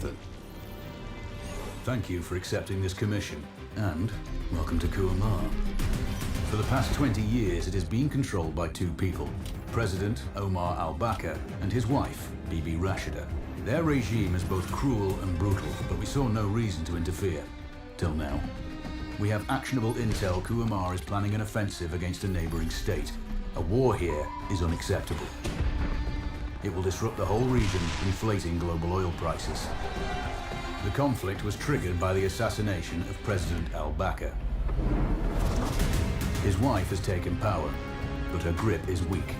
Raven. Thank you for accepting this commission, and welcome to Kuamar. For the past 20 years, it has been controlled by two people, President Omar al-Bakr and his wife, Bibi Rashida. Their regime is both cruel and brutal, but we saw no reason to interfere. Till now. We have actionable intel Kuamar is planning an offensive against a neighboring state. A war here is unacceptable. It will disrupt the whole region, inflating global oil prices. The conflict was triggered by the assassination of President al-Bakr. His wife has taken power, but her grip is weak.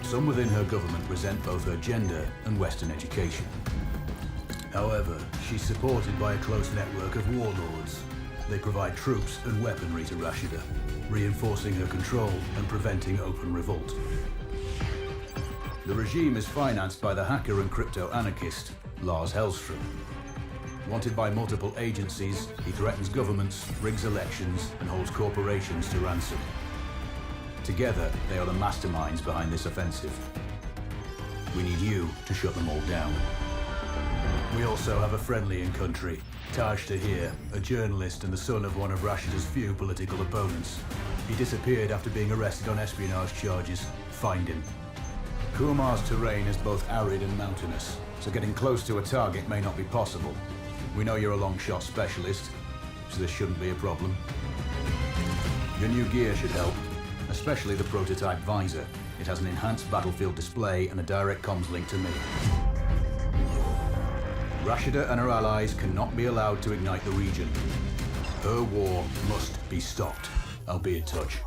Some within her government resent both her gender and Western education. However, she's supported by a close network of warlords. They provide troops and weaponry to Rashida, reinforcing her control and preventing open revolt. The regime is financed by the hacker and crypto-anarchist, Lars Hellstrom. Wanted by multiple agencies, he threatens governments, rigs elections, and holds corporations to ransom. Together, they are the masterminds behind this offensive. We need you to shut them all down. We also have a friendly in country, Taj Tahir, a journalist and the son of one of Rashida's few political opponents. He disappeared after being arrested on espionage charges. Find him. Kuamar's terrain is both arid and mountainous, so getting close to a target may not be possible. We know you're a long-shot specialist, so this shouldn't be a problem. Your new gear should help, especially the prototype visor. It has an enhanced battlefield display and a direct comms link to me. Rashida and her allies cannot be allowed to ignite the region. Her war must be stopped. I'll be in touch.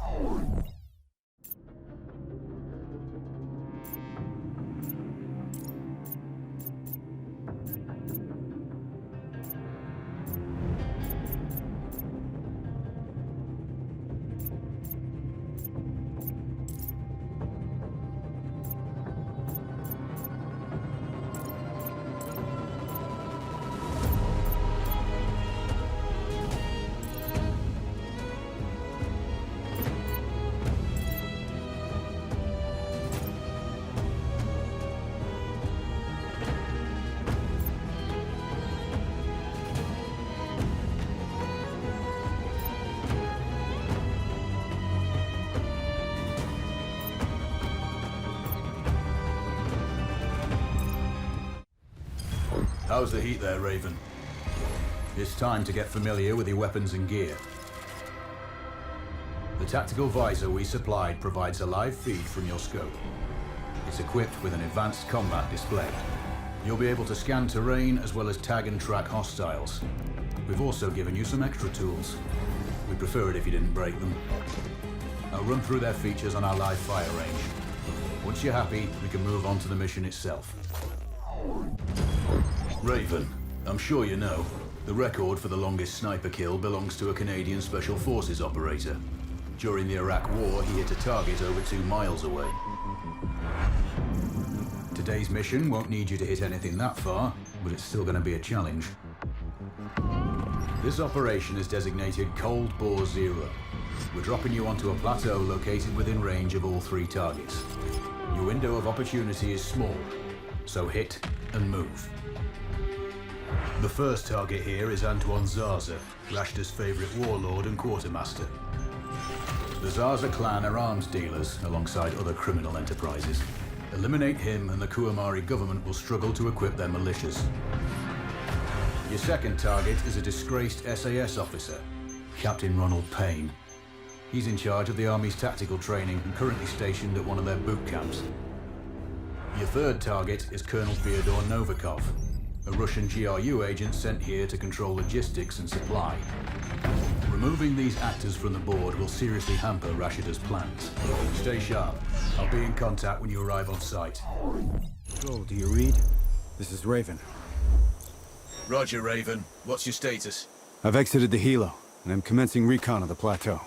How's the heat there, Raven? It's time to get familiar with your weapons and gear. The tactical visor we supplied provides a live feed from your scope. It's equipped with an advanced combat display. You'll be able to scan terrain as well as tag and track hostiles. We've also given you some extra tools. We'd prefer it if you didn't break them. I'll run through their features on our live fire range. Once you're happy, we can move on to the mission itself. Raven, I'm sure you know, the record for the longest sniper kill belongs to a Canadian Special Forces operator. During the Iraq War, he hit a target over 2 miles away. Today's mission won't need you to hit anything that far, but it's still going to be a challenge. This operation is designated Cold Bore Zero. We're dropping you onto a plateau located within range of all 3 targets. Your window of opportunity is small, so hit and move. The first target here is Antoine Zaza, Rashta's favorite warlord and quartermaster. The Zaza clan are arms dealers alongside other criminal enterprises. Eliminate him and the Kuamari government will struggle to equip their militias. Your second target is a disgraced SAS officer, Captain Ronald Payne. He's in charge of the Army's tactical training and currently stationed at one of their boot camps. Your third target is Colonel Fyodor Novikov, a Russian GRU agent sent here to control logistics and supply. Removing these actors from the board will seriously hamper Rashida's plans. Stay sharp. I'll be in contact when you arrive on site. Go, do you read? This is Raven. Roger, Raven. What's your status? I've exited the helo, and I'm commencing recon of the plateau.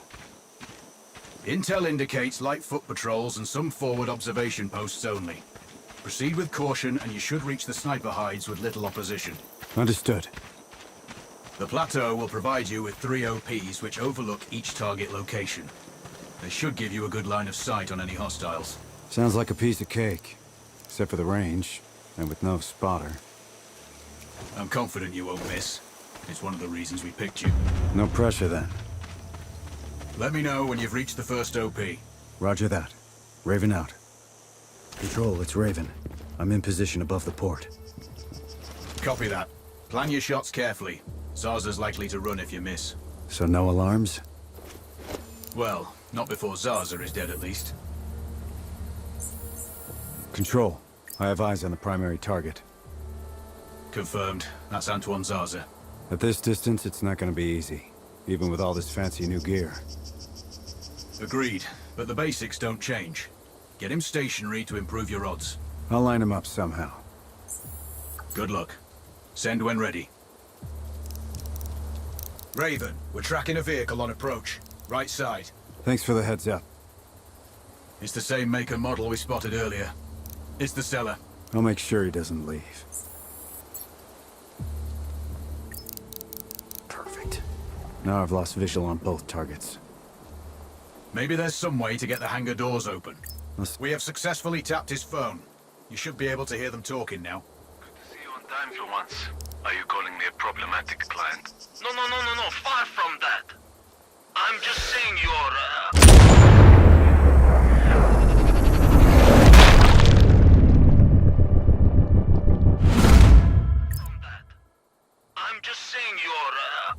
Intel indicates light foot patrols and some forward observation posts only. Proceed with caution and you should reach the sniper hides with little opposition. Understood. The plateau will provide you with 3 OPs which overlook each target location. They should give you a good line of sight on any hostiles. Sounds like a piece of cake. Except for the range, and with no spotter. I'm confident you won't miss. It's one of the reasons we picked you. No pressure then. Let me know when you've reached the first OP. Roger that. Raven out. Control, it's Raven. I'm in position above the port. Copy that. Plan your shots carefully. Zaza's likely to run if you miss. So no alarms? Well, not before Zaza is dead at least. Control, I have eyes on the primary target. Confirmed. That's Antoine Zaza. At this distance, it's not gonna be easy. Even with all this fancy new gear. Agreed, but the basics don't change. Get him stationary to improve your odds. I'll line him up somehow. Good luck. Send when ready. Raven, we're tracking a vehicle on approach. Right side. Thanks for the heads up. It's the same make and model we spotted earlier. It's the seller. I'll make sure he doesn't leave. Perfect. Now I've lost visual on both targets. Maybe there's some way to get the hangar doors open. We have successfully tapped his phone. You should be able to hear them talking now. Good to see you on time for once. Are you calling me a problematic client? No, far from that. I'm just saying your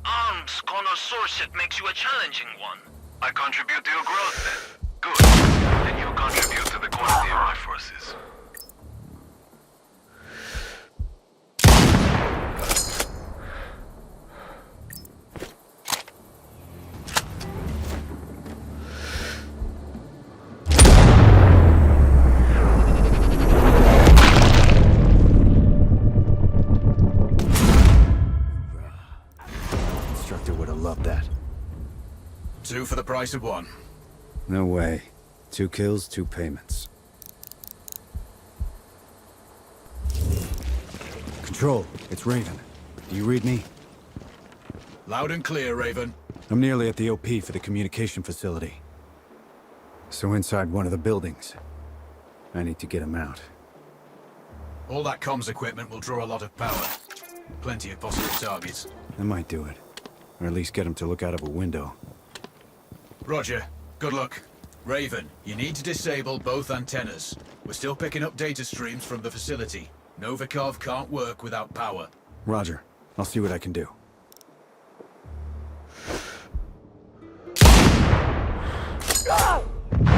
arms connoisseurship makes you a challenging one. I contribute to your growth then. Good. Then you contribute to the quality of my forces. Instructor would have loved that. 2 for the price of 1. No way. 2 kills, 2 payments. Control, it's Raven. Do you read me? Loud and clear, Raven. I'm nearly at the OP for the communication facility. So inside one of the buildings. I need to get him out. All that comms equipment will draw a lot of power. Plenty of possible targets. I might do it. Or at least get him to look out of a window. Roger. Good luck. Raven, you need to disable both antennas. We're still picking up data streams from the facility. Novikov can't work without power. Roger. I'll see what I can do.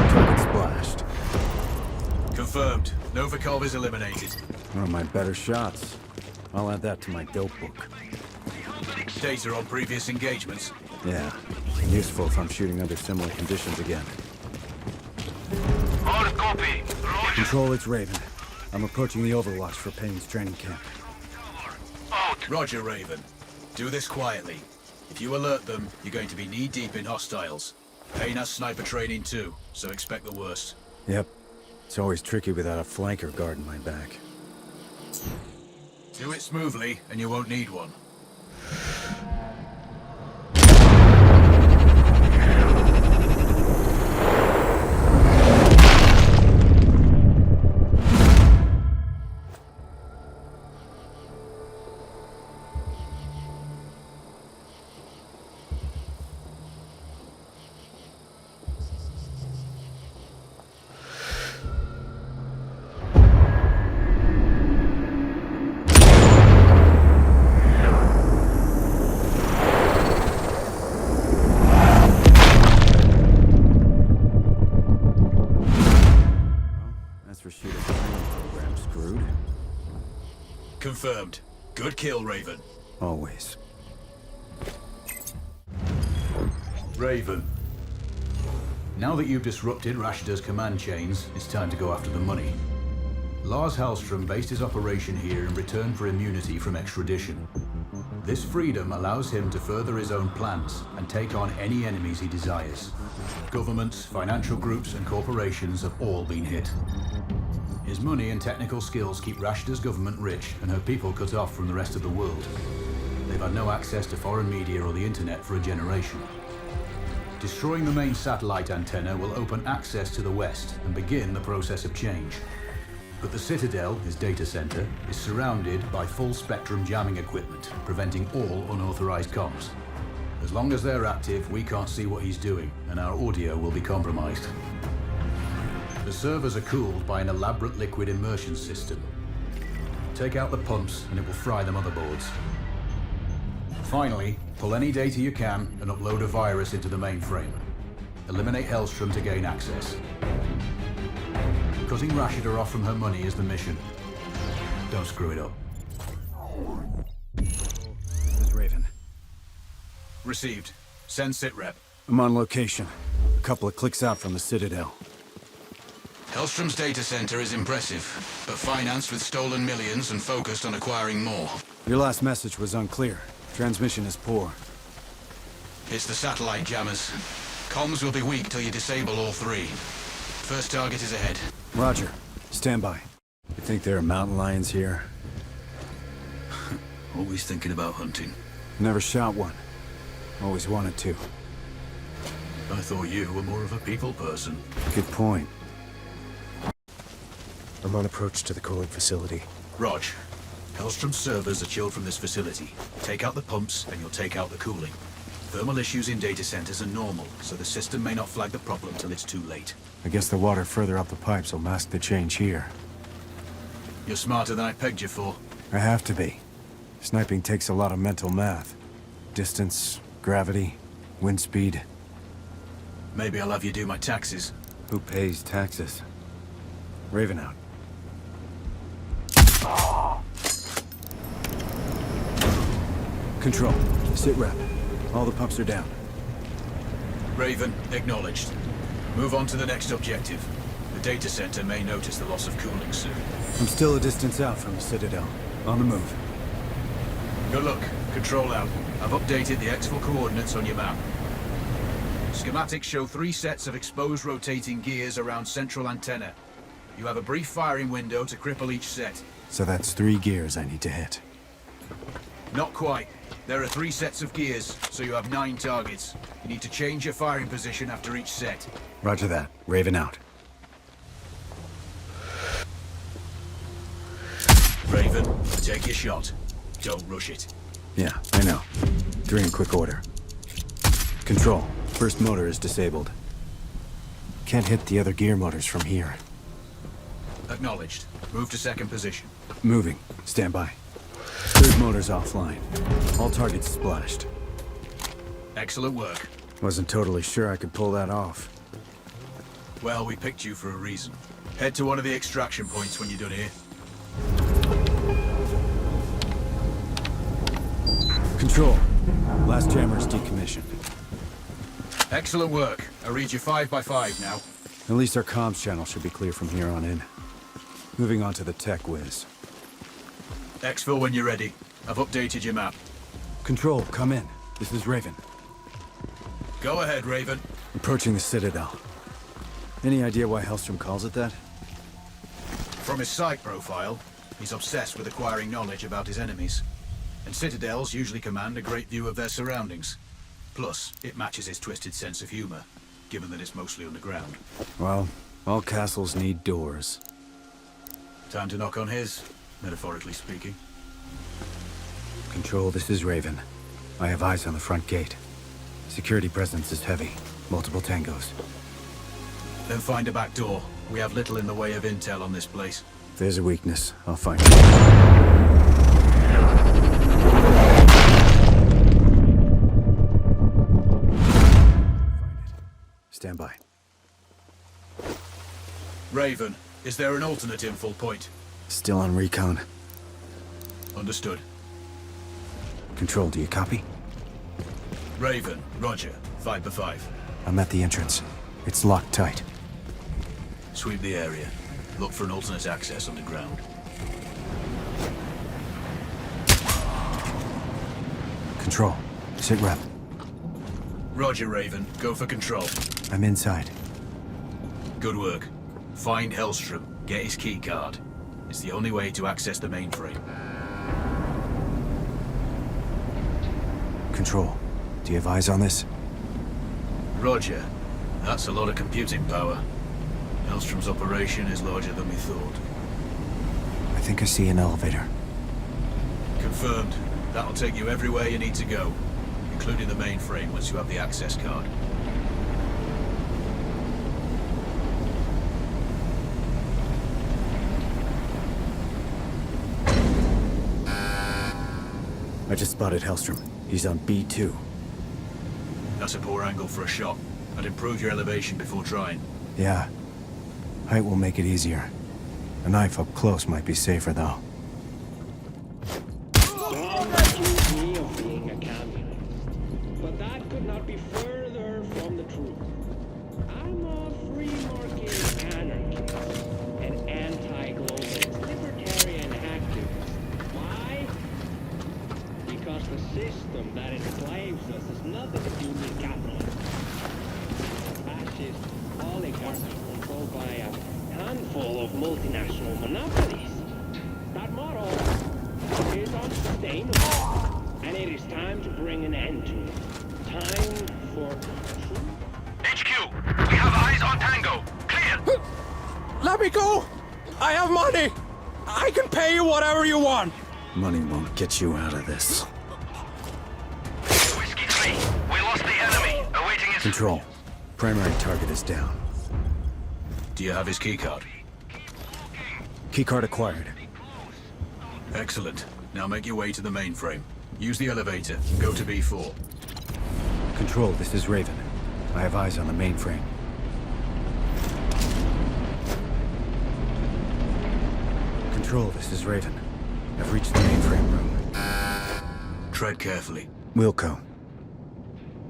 Target splashed. Confirmed. Novikov is eliminated. One of my better shots. I'll add that to my dope book. Data on previous engagements. Yeah. Useful if I'm shooting under similar conditions again. Hard copy. Roger. Control, it's Raven. I'm approaching the Overwatch for Payne's training camp. Out. Roger, Raven. Do this quietly. If you alert them, you're going to be knee-deep in hostiles. Payne has sniper training too, so expect the worst. Yep. It's always tricky without a flanker guarding my back. Do it smoothly, and you won't need one. Confirmed. Good kill, Raven. Always. Raven. Now that you've disrupted Rashta's command chains, it's time to go after the money. Lars Hallström based his operation here in return for immunity from extradition. This freedom allows him to further his own plans and take on any enemies he desires. Governments, financial groups, and corporations have all been hit. His money and technical skills keep Rashta's government rich and her people cut off from the rest of the world. They've had no access to foreign media or the internet for a generation. Destroying the main satellite antenna will open access to the West and begin the process of change. But the Citadel, his data center, is surrounded by full-spectrum jamming equipment, preventing all unauthorized comms. As long as they're active, we can't see what he's doing, and our audio will be compromised. The servers are cooled by an elaborate liquid immersion system. Take out the pumps, and it will fry the motherboards. Finally, pull any data you can and upload a virus into the mainframe. Eliminate Hellstrom to gain access. Cutting Rashida off from her money is the mission. Don't screw it up. This is Raven. Received. Send sitrep. I'm on location. A couple of clicks out from the Citadel. Hellstrom's data center is impressive, but financed with stolen millions and focused on acquiring more. Your last message was unclear. Transmission is poor. It's the satellite jammers. Comms will be weak till you disable all three. First target is ahead. Roger. Stand by. You think there are mountain lions here? Always thinking about hunting. Never shot one. Always wanted to. I thought you were more of a people person. Good point. I'm on approach to the cooling facility. Rog, Hellstrom's servers are chilled from this facility. Take out the pumps, and you'll take out the cooling. Thermal issues in data centers are normal, so the system may not flag the problem till it's too late. I guess the water further up the pipes will mask the change here. You're smarter than I pegged you for. I have to be. Sniping takes a lot of mental math. Distance, gravity, wind speed. Maybe I'll have you do my taxes. Who pays taxes? Raven out. Control. Sit rep. All the pumps are down. Raven, acknowledged. Move on to the next objective. The data center may notice the loss of cooling soon. I'm still a distance out from the Citadel. On the move. Good luck. Control out. I've updated the exfil coordinates on your map. Schematics show 3 sets of exposed rotating gears around central antenna. You have a brief firing window to cripple each set. So that's 3 gears I need to hit. Not quite. There are 3 sets of gears, so you have 9 targets. You need to change your firing position after each set. Roger that. Raven out. Raven, take your shot. Don't rush it. Yeah, I know. 3 in quick order. Control. First motor is disabled. Can't hit the other gear motors from here. Acknowledged. Move to second position. Moving. Stand by. Third motor's offline. All targets splashed. Excellent work. Wasn't totally sure I could pull that off. Well, we picked you for a reason. Head to one of the extraction points when you're done here. Control. Last jammer is decommissioned. Excellent work. I read you 5 by 5 now. At least our comms channel should be clear from here on in. Moving on to the tech whiz. Exfil when you're ready. I've updated your map. Control, come in. This is Raven. Go ahead, Raven. Approaching the Citadel. Any idea why Hellstrom calls it that? From his site profile, he's obsessed with acquiring knowledge about his enemies. And citadels usually command a great view of their surroundings. Plus, it matches his twisted sense of humor, given that it's mostly underground. Well, all castles need doors. Time to knock on his, metaphorically speaking. Control, this is Raven. I have eyes on the front gate. Security presence is heavy. Multiple tangos. Then find a back door. We have little in the way of intel on this place. If there's a weakness, I'll find it. Stand by. Raven, is there an alternate infil point? Still on recon. Understood. Control, do you copy? Raven, roger. 5 by 5. I'm at the entrance. It's locked tight. Sweep the area. Look for an alternate access underground. Control. Sit rep. Roger, Raven. Go for control. I'm inside. Good work. Find Hellstrom. Get his key card. It's the only way to access the mainframe. Control. Do you have eyes on this? Roger. That's a lot of computing power. Hellstrom's operation is larger than we thought. think I see an elevator. Confirmed. That'll take you everywhere you need to go, including the mainframe once you have the access card. I just spotted Hellstrom. He's on B2. That's a poor angle for a shot. I'd improve your elevation before trying. Yeah. Height will make it easier. A knife up close might be safer, though. Don't accuse me of being a communist, but that could not be further from the truth. I'm a free-market anarchist, an anti-globalist libertarian activist. Why? Because the system that enslaves us has nothing to do with capitalism. Fascist oligarchs controlled by a handful of multinational monopolies. That model is unsustainable, and it is time to bring an end to it. Time for truth. HQ, we have eyes on Tango. Clear. Let me go! I have money! I can pay you whatever you want! Money won't get you out of this. Whiskey 3, we lost the enemy. Awaiting his... Control. Primary target is down. Do you have his keycard? Keycard acquired. Excellent. Now make your way to the mainframe. Use the elevator. Go to B4. Control, this is Raven. I have eyes on the mainframe. Control, this is Raven. I've reached the mainframe room. Tread carefully. Wilco.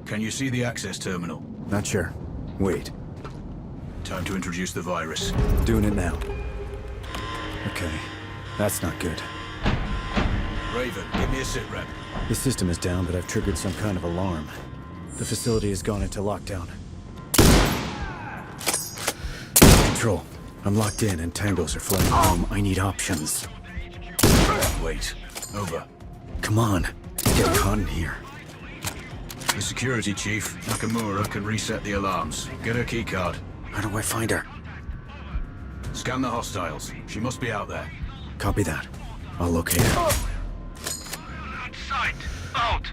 Can you see the access terminal? Not sure. Wait. Time to introduce the virus. Doing it now. Okay. That's not good. Raven, give me a sit rep. The system is down, but I've triggered some kind of alarm. The facility has gone into lockdown. Control. I'm locked in and tangos are flying home. I need options. Wait. Over. Come on. Let's get caught in here. The security chief, Nakamura, can reset the alarms. Get her keycard. How do I find her? Scan the hostiles. She must be out there. Copy that. I'll locate her. Sight. Out.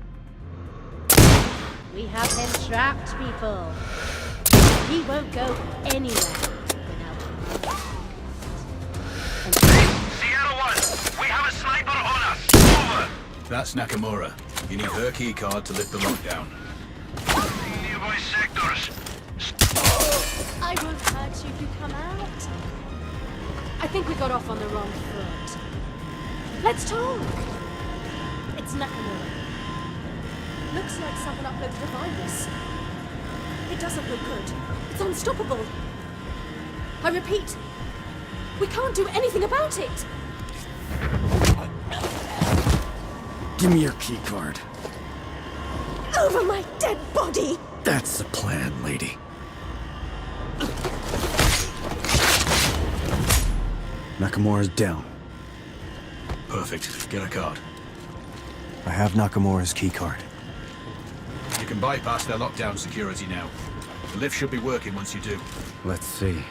We have him trapped, people. He won't go anywhere without him. Sierra 1, we have a sniper on us. Over. That's Nakamura. You need her keycard to lift the lockdown. Nearby sectors. I won't hurt you if you come out. I think we got off on the wrong foot. Let's talk. It's Nakamura. Looks like someone uploaded the virus. It doesn't look good. It's unstoppable. I repeat, we can't do anything about it. Give me your keycard. Over my dead body. That's the plan, lady. Nakamura's down. Perfect. Get a card. I have Nakamura's keycard. You can bypass their lockdown security now. The lift should be working once you do. Let's see.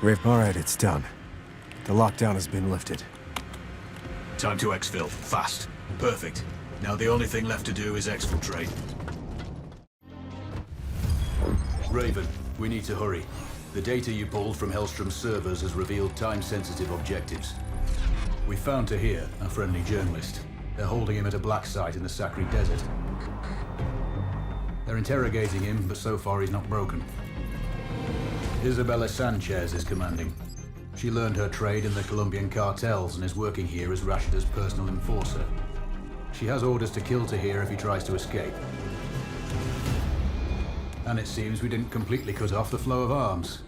All right, it's done. The lockdown has been lifted. Time to exfil. Fast. Perfect. Now the only thing left to do is exfiltrate. Raven, we need to hurry. The data you pulled from Hellstrom's servers has revealed time-sensitive objectives. We found Tahir, a friendly journalist. They're holding him at a black site in the Sacred Desert. They're interrogating him, but so far he's not broken. Isabella Sanchez is commanding. She learned her trade in the Colombian cartels and is working here as Rashida's personal enforcer. She has orders to kill Tahir if he tries to escape. And it seems we didn't completely cut off the flow of arms.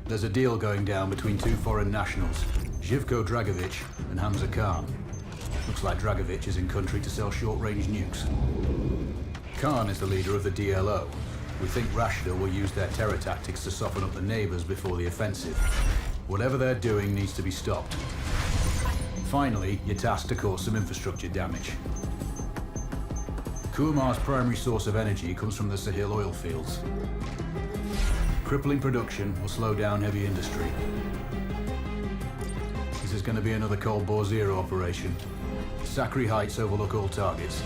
There's a deal going down between two foreign nationals, Živko Dragovic and Hamza Khan. Looks like Dragovic is in country to sell short-range nukes. Khan is the leader of the DLO. We think Rashida will use their terror tactics to soften up the neighbors before the offensive. Whatever they're doing needs to be stopped. Finally, you're tasked to cause some infrastructure damage. Kumar's primary source of energy comes from the Sahil oil fields. Crippling production will slow down heavy industry. He's is going to be another Cold War Zero operation. Sakri Heights overlook all targets.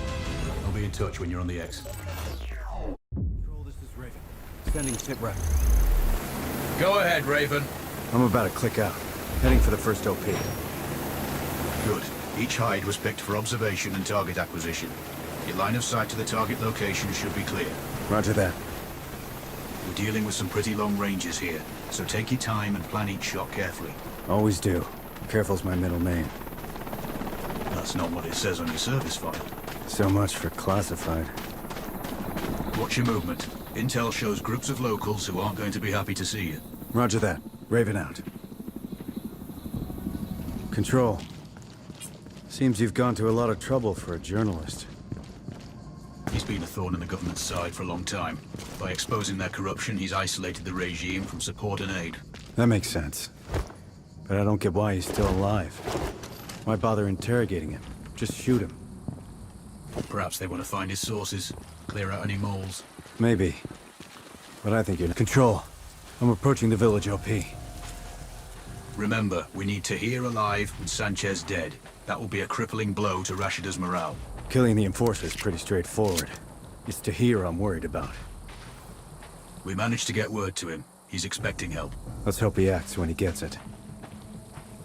I'll be in touch when you're on the X. Control, this is Raven. Sending sit rep. Go ahead, Raven. I'm about to click out. Heading for the first OP. Good. Each hide was picked for observation and target acquisition. Your line of sight to the target location should be clear. Roger that. We're dealing with some pretty long ranges here, so take your time and plan each shot carefully. Always do. Careful's my middle name. That's not what it says on your service file. So much for classified. Watch your movement. Intel shows groups of locals who aren't going to be happy to see you. Roger that. Raven out. Control. Seems you've gone to a lot of trouble for a journalist. He's been a thorn in the government's side for a long time. By exposing their corruption, he's isolated the regime from support and aid. That makes sense. But I don't get why he's still alive. Why bother interrogating him? Just shoot him. Perhaps they want to find his sources, clear out any moles. Maybe. But I think you're in control. I'm approaching the village OP. Remember, we need Tahir alive and Sanchez dead. That will be a crippling blow to Rashida's morale. Killing the enforcer is pretty straightforward. It's Tahir I'm worried about. We managed to get word to him. He's expecting help. Let's hope he acts when he gets it.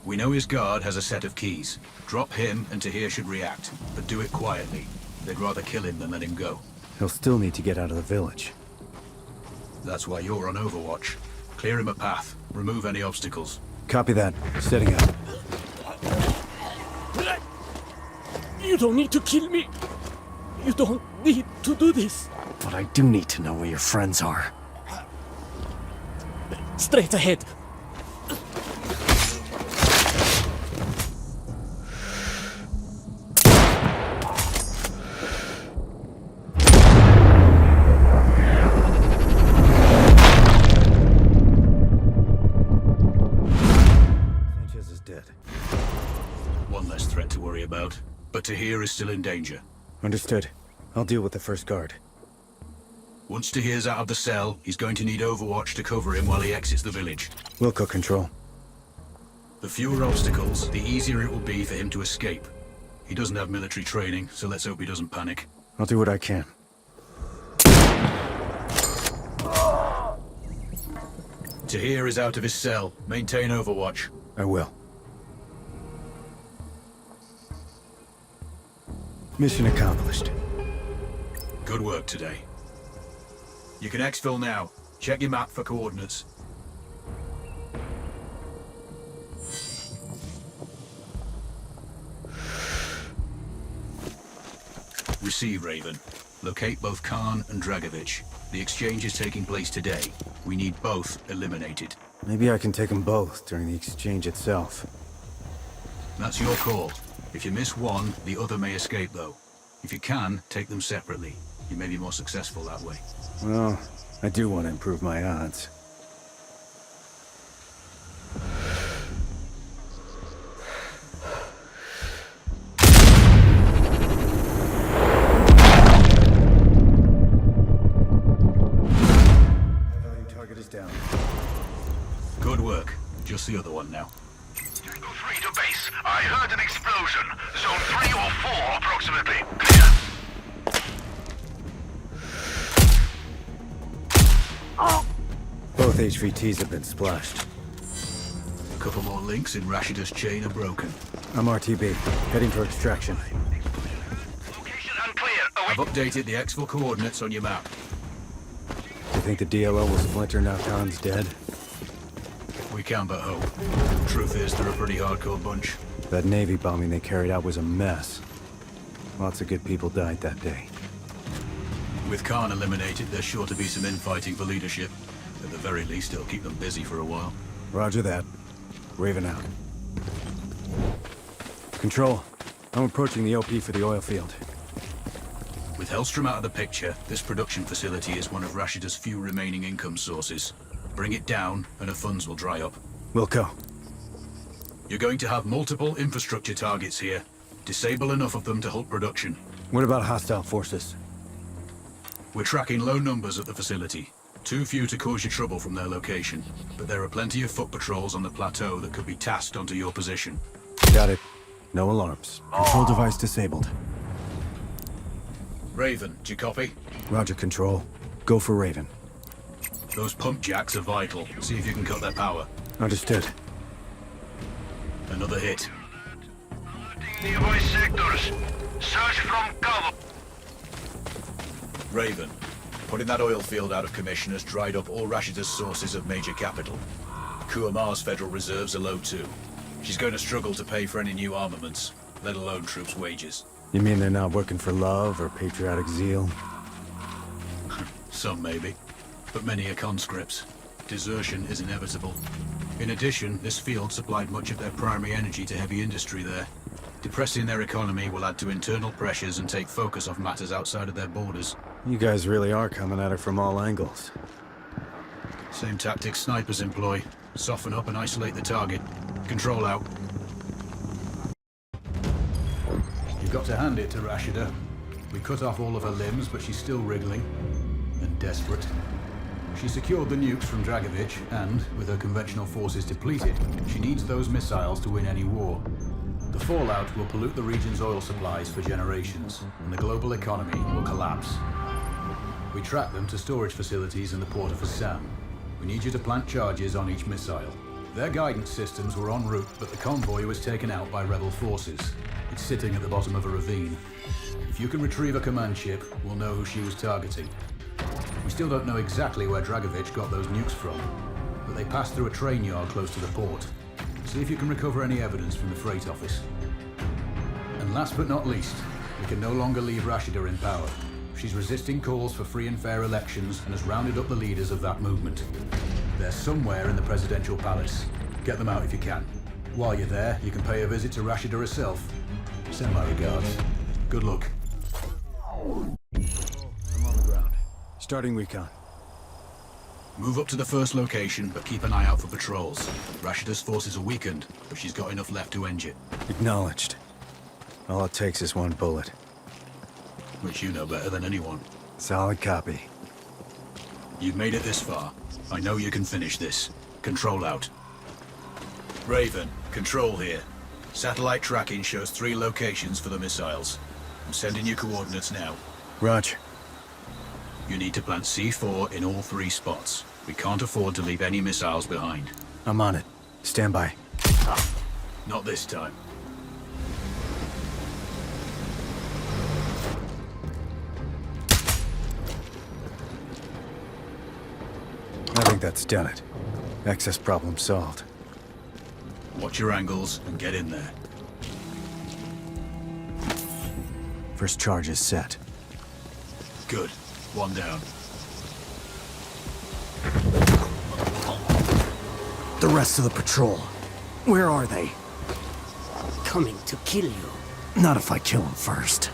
We know his guard has a set of keys. Drop him and Tahir should react, but do it quietly. They'd rather kill him than let him go. He'll still need to get out of the village. That's why you're on Overwatch. Clear him a path. Remove any obstacles. Copy that. Setting up. You don't need to kill me. You don't need to do this. But I do need to know where your friends are. Straight ahead. Sanchez is dead. One less threat to worry about. But Tahir is still in danger. Understood. I'll deal with the first guard. Once Tahir's out of the cell, he's going to need Overwatch to cover him while he exits the village. Wilco control. The fewer obstacles, the easier it will be for him to escape. He doesn't have military training, so let's hope he doesn't panic. I'll do what I can. Tahir is out of his cell. Maintain Overwatch. I will. Mission accomplished. Good work today. You can exfil now. Check your map for coordinates. Receive, Raven. Locate both Khan and Dragovich. The exchange is taking place today. We need both eliminated. Maybe I can take them both during the exchange itself. That's your call. If you miss one, the other may escape, though. If you can, take them separately. You may be more successful that way. Well, I do want to improve my odds. Value target is down. Good work. Just the other one now. Tango 3 to base. I heard an explosion. Zone 3 or 4 approximately. Clear. Both HVTs have been splashed. A couple more links in Rashida's chain are broken. I'm RTB, heading for extraction. Location unclear. I've updated the exfil coordinates on your map. You think the DLO will splinter now Khan's dead? We can but hope. Truth is, they're a pretty hardcore bunch. That Navy bombing they carried out was a mess. Lots of good people died that day. With Khan eliminated, there's sure to be some infighting for leadership. At the very least, it'll keep them busy for a while. Roger that. Raven out. Control, I'm approaching the OP for the oil field. With Hellstrom out of the picture, this production facility is one of Rashida's few remaining income sources. Bring it down, and her funds will dry up. Wilco. You're going to have multiple infrastructure targets here. Disable enough of them to halt production. What about hostile forces? We're tracking low numbers at the facility. Too few to cause you trouble from their location, but there are plenty of foot patrols on the plateau that could be tasked onto your position. Got it. No alarms. Control device disabled. Raven, do you copy? Roger, Control. Go for Raven. Those pump jacks are vital. See if you can cut their power. Understood. Another hit. Nearby sectors. Search from cover. Raven, putting that oil field out of commission has dried up all Rashida's sources of major capital. Kuamar's federal reserves are low too. She's going to struggle to pay for any new armaments, let alone troops' wages. You mean they're not working for love or patriotic zeal? Some maybe, but many are conscripts. Desertion is inevitable. In addition, this field supplied much of their primary energy to heavy industry there. Depressing their economy will add to internal pressures and take focus off matters outside of their borders. You guys really are coming at it from all angles. Same tactics snipers employ. Soften up and isolate the target. Control out. You've got to hand it to Rashida. We cut off all of her limbs, but she's still wriggling. And desperate. She secured the nukes from Dragovich, and, with her conventional forces depleted, she needs those missiles to win any war. The fallout will pollute the region's oil supplies for generations, and the global economy will collapse. We track them to storage facilities in the port of Assam. We need you to plant charges on each missile. Their guidance systems were en route, but the convoy was taken out by rebel forces. It's sitting at the bottom of a ravine. If you can retrieve a command ship, we'll know who she was targeting. We still don't know exactly where Dragovich got those nukes from, but they passed through a train yard close to the port. See if you can recover any evidence from the freight office. And last but not least, we can no longer leave Rashida in power. She's resisting calls for free and fair elections and has rounded up the leaders of that movement. They're somewhere in the presidential palace. Get them out if you can. While you're there, you can pay a visit to Rashida herself. Send my regards. Good luck. I'm on the ground. Starting recon. Move up to the first location, but keep an eye out for patrols. Rashida's forces are weakened, but she's got enough left to end you. Acknowledged. All it takes is one bullet. Which you know better than anyone. Solid copy. You've made it this far. I know you can finish this. Control out. Raven, Control here. Satellite tracking shows 3 locations for the missiles. I'm sending you coordinates now. Roger. You need to plant C4 in all 3 spots. We can't afford to leave any missiles behind. I'm on it. Stand by. Not this time. I think that's done it. Access problem solved. Watch your angles and get in there. First charge is set. Good. 1 down. The rest of the patrol. Where are they? Coming to kill you. Not if I kill him first.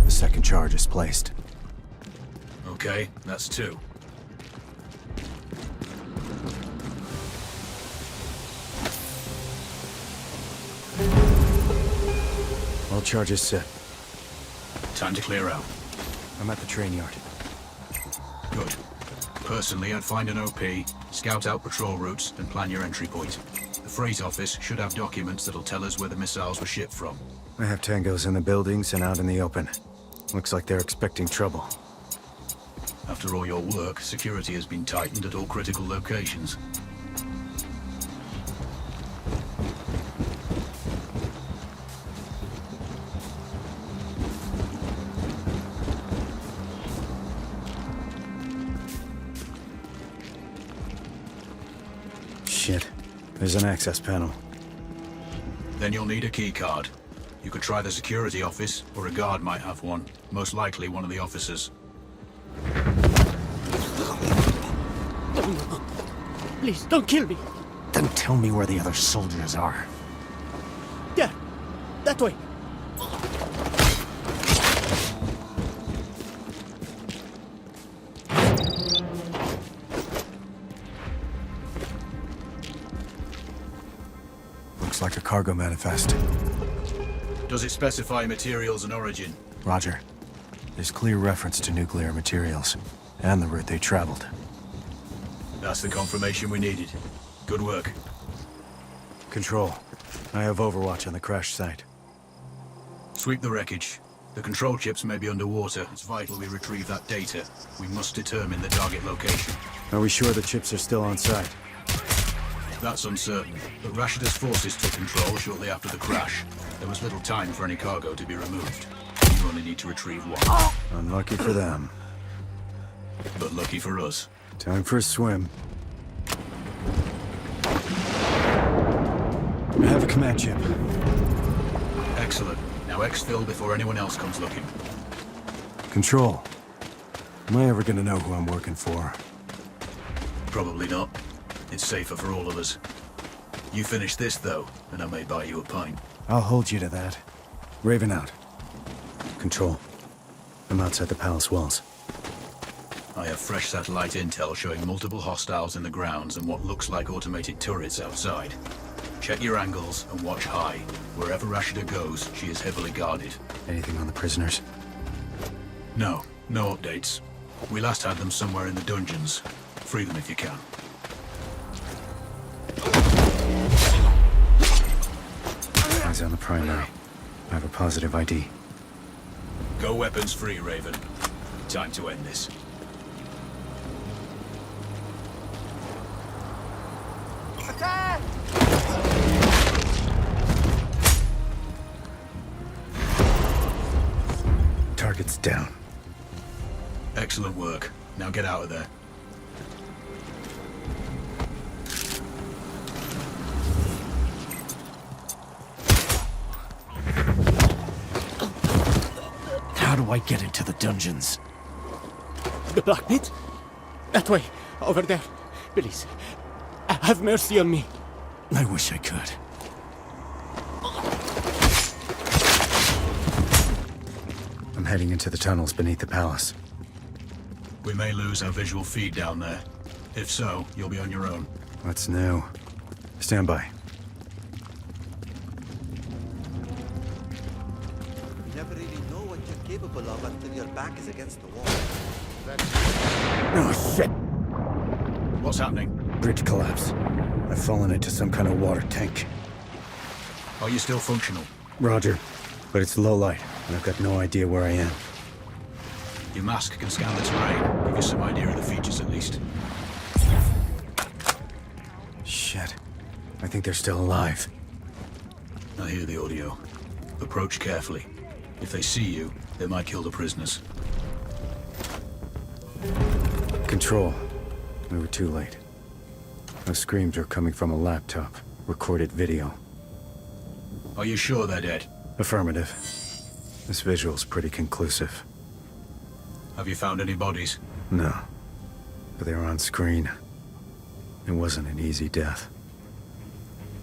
Second charge is placed. Okay, that's 2. All charges set. Time to clear out. I'm at the train yard. Good. Personally, I'd find an OP, scout out patrol routes, and plan your entry point. The freight office should have documents that'll tell us where the missiles were shipped from. I have tangos in the buildings and out in the open. Looks like they're expecting trouble. After all your work, security has been tightened at all critical locations. Shit. There's an access panel. Then you'll need a key card. You could try the security office, or a guard might have one. Most likely one of the officers. Please, don't kill me. Then tell me where the other soldiers are. There. That way. Looks like a cargo manifest. Does it specify materials and origin? Roger. There's clear reference to nuclear materials, and the route they traveled. That's the confirmation we needed. Good work. Control. I have overwatch on the crash site. Sweep the wreckage. The control chips may be underwater. It's vital we retrieve that data. We must determine the target location. Are we sure the chips are still on site? That's uncertain, but Rashida's forces took control shortly after the crash. There was little time for any cargo to be removed. You only need to retrieve one. Unlucky for them. But lucky for us. Time for a swim. I have a command chip. Excellent. Now exfil before anyone else comes looking. Control. Am I ever gonna know who I'm working for? Probably not. It's safer for all of us. You finish this, though, and I may buy you a pint. I'll hold you to that. Raven out. Control. I'm outside the palace walls. I have fresh satellite intel showing multiple hostiles in the grounds and what looks like automated turrets outside. Check your angles and watch high. Wherever Rashida goes, she is heavily guarded. Anything on the prisoners? No updates. We last had them somewhere in the dungeons. Free them if you can. Eyes on the primary. I have a positive ID. Go weapons free, Raven. Time to end this. Target's down. Excellent work. Now get out of there. How do I get into the dungeons? The black pit? That way. Over there. Please. Have mercy on me. I wish I could. I'm heading into the tunnels beneath the palace. We may lose our visual feed down there. If so, you'll be on your own. What's new? Stand by. You never really know what you're capable of until your back is against the wall. Oh, shit! What's happening? Bridge collapse. I've fallen into some kind of water tank. Are you still functional? Roger. But it's low light, and I've got no idea where I am. Your mask can scan the terrain, give you some idea of the features at least. Shit. I think they're still alive. I hear the audio. Approach carefully. If they see you, they might kill the prisoners. Control. We were too late. Those screams are coming from a laptop. Recorded video. Are you sure they're dead? Affirmative. This visual's pretty conclusive. Have you found any bodies? No. But they were on screen. It wasn't an easy death.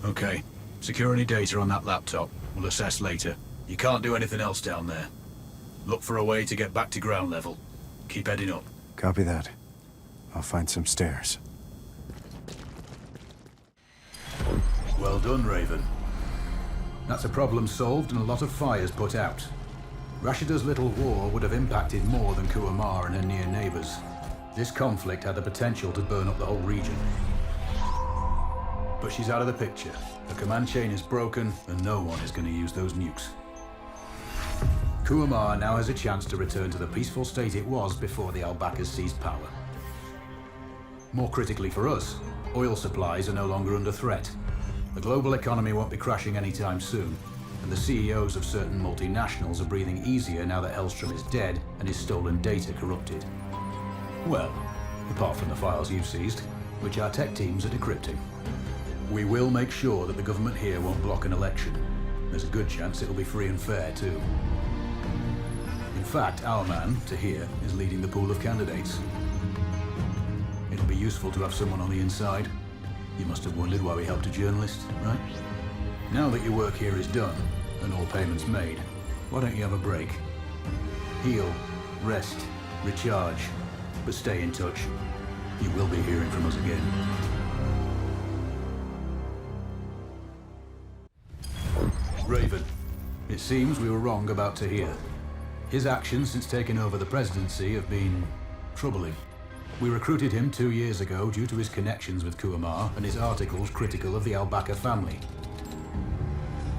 Okay. Secure any data on that laptop. We'll assess later. You can't do anything else down there. Look for a way to get back to ground level. Keep heading up. Copy that. I'll find some stairs. Well done, Raven. That's a problem solved and a lot of fires put out. Rashida's little war would have impacted more than Kuamar and her near neighbors. This conflict had the potential to burn up the whole region. But she's out of the picture. The command chain is broken, and no one is going to use those nukes. Kuamar now has a chance to return to the peaceful state it was before the Al-Bakas seized power. More critically for us, oil supplies are no longer under threat. The global economy won't be crashing anytime soon, and the CEOs of certain multinationals are breathing easier now that Elstrom is dead and his stolen data corrupted. Well, apart from the files you've seized, which our tech teams are decrypting. We will make sure that the government here won't block an election. There's a good chance it'll be free and fair, too. In fact, our man, Tahir, is leading the pool of candidates. It'll be useful to have someone on the inside. You must have wondered why we helped a journalist, right? Now that your work here is done, and all payments made, why don't you have a break? Heal, rest, recharge, but stay in touch. You will be hearing from us again. Raven, it seems we were wrong about Tahir. His actions since taking over the presidency have been troubling. We recruited him 2 years ago due to his connections with Kuamar and his articles critical of the Al-Bakr family.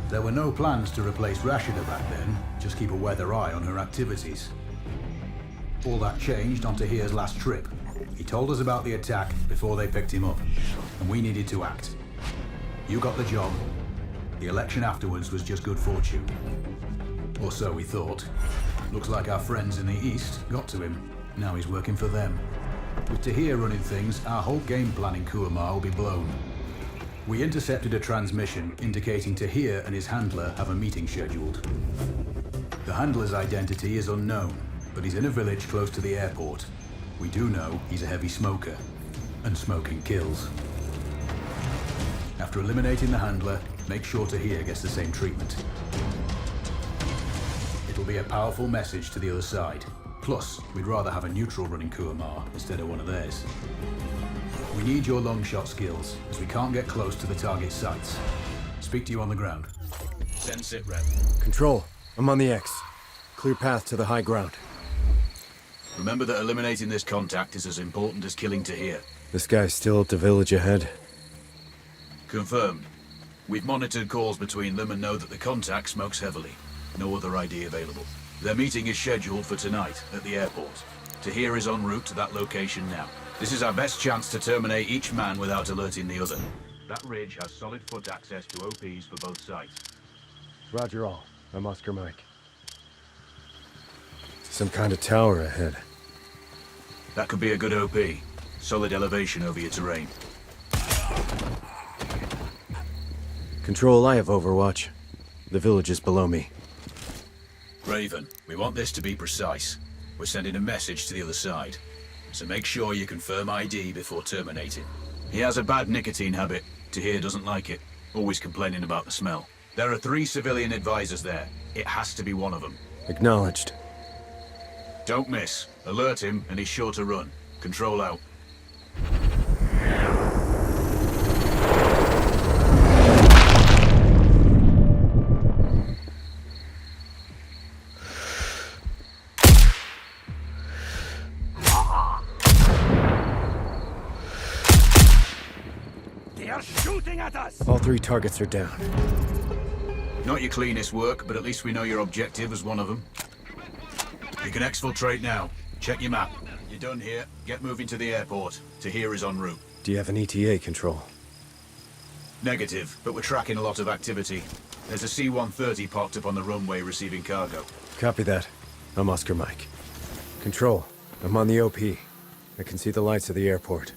There were no plans to replace Rashida back then, just keep a weather eye on her activities. All that changed on Tahir's last trip. He told us about the attack before they picked him up, and we needed to act. You got the job. The election afterwards was just good fortune. Or so we thought. Looks like our friends in the East got to him. Now he's working for them. With Tahir running things, our whole game plan in Kuamar will be blown. We intercepted a transmission indicating Tahir and his handler have a meeting scheduled. The handler's identity is unknown, but he's in a village close to the airport. We do know he's a heavy smoker, and smoking kills. After eliminating the handler, make sure Tahir gets the same treatment. It'll be a powerful message to the other side. Plus, we'd rather have a neutral running Kuamar instead of one of theirs. We need your long shot skills, as we can't get close to the target sites. Speak to you on the ground. Send sit rep. Control, I'm on the X. Clear path to the high ground. Remember that eliminating this contact is as important as killing Tahir. This guy's still at the village ahead. Confirmed. We've monitored calls between them and know that the contact smokes heavily. No other ID available. Their meeting is scheduled for tonight at the airport. Tahir is en route to that location now. This is our best chance to terminate each man without alerting the other. That ridge has solid foot access to OPs for both sides. Roger all. I'm Oscar Mike. Some kind of tower ahead. That could be a good OP. Solid elevation over your terrain. Control, I have Overwatch. The village is below me. Raven, we want this to be precise. We're sending a message to the other side. So make sure you confirm ID before terminating. He has a bad nicotine habit. Tahir doesn't like it. Always complaining about the smell. There are 3 civilian advisors there. It has to be one of them. Acknowledged. Don't miss. Alert him and he's sure to run. Control out. All 3 targets are down. Not your cleanest work, but at least we know your objective was one of them. You can exfiltrate now. Check your map. You're done here. Get moving to the airport. Tahir is en route. Do you have an ETA, Control? Negative, but we're tracking a lot of activity. There's a C-130 parked up on the runway receiving cargo. Copy that. I'm Oscar Mike. Control, I'm on the OP. I can see the lights of the airport.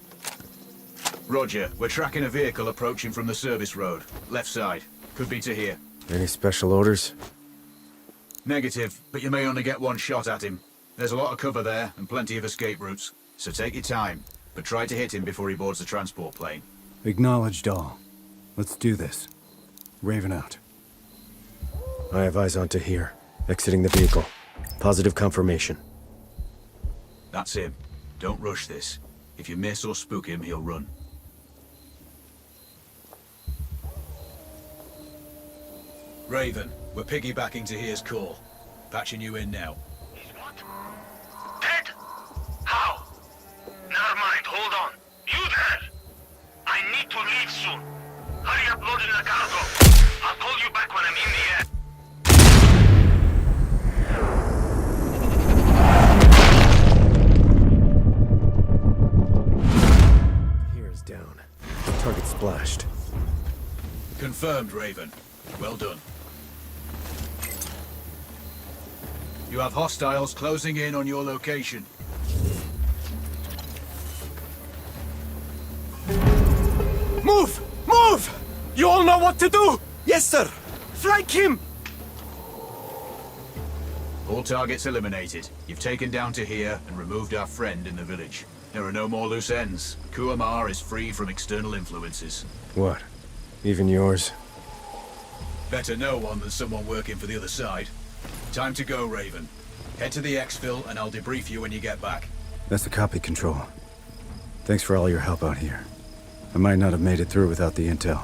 Roger, we're tracking a vehicle approaching from the service road. Left side. Could be Tahir. Any special orders? Negative, but you may only get one shot at him. There's a lot of cover there and plenty of escape routes. So take your time, but try to hit him before he boards the transport plane. Acknowledged all. Let's do this. Raven out. I have eyes on Tahir. Exiting the vehicle. Positive confirmation. That's him. Don't rush this. If you miss or spook him, he'll run. Raven, we're piggybacking Tahir's call. Patching you in now. He's what? Dead? How? Never mind, hold on. You there? I need to leave soon. Hurry up loading the cargo. I'll call you back when I'm in the air. Tahir is down. Target splashed. Confirmed, Raven. Well done. You have hostiles closing in on your location. Move! Move! You all know what to do! Yes, sir. Flank him! All targets eliminated. You've taken down Tahir and removed our friend in the village. There are no more loose ends. Kuamar is free from external influences. What? Even yours? Better know one than someone working for the other side. Time to go, Raven. Head to the exfil and I'll debrief you when you get back. That's the copy, Control. Thanks for all your help out here. I might not have made it through without the intel.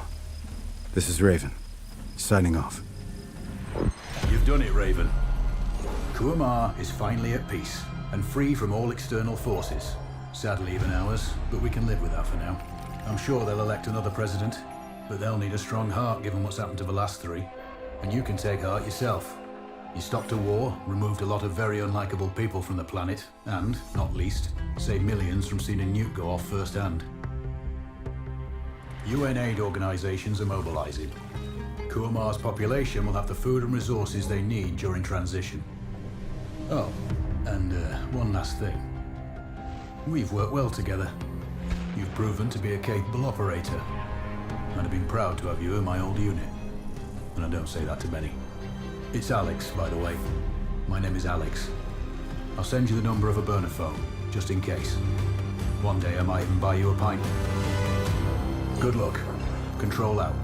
This is Raven, signing off. You've done it, Raven. Kuamar is finally at peace and free from all external forces. Sadly, even ours, but we can live with that for now. I'm sure they'll elect another president, but they'll need a strong heart given what's happened to the last three. And you can take heart yourself. You stopped a war, removed a lot of very unlikable people from the planet, and, not least, saved millions from seeing a nuke go off firsthand. UN aid organizations are mobilizing. Kuamar's population will have the food and resources they need during transition. Oh, and one last thing. We've worked well together. You've proven to be a capable operator. I'd have been proud to have you in my old unit. And I don't say that to many. It's Alex, by the way. My name is Alex. I'll send you the number of a burner phone, just in case. One day I might even buy you a pint. Good luck. Control out.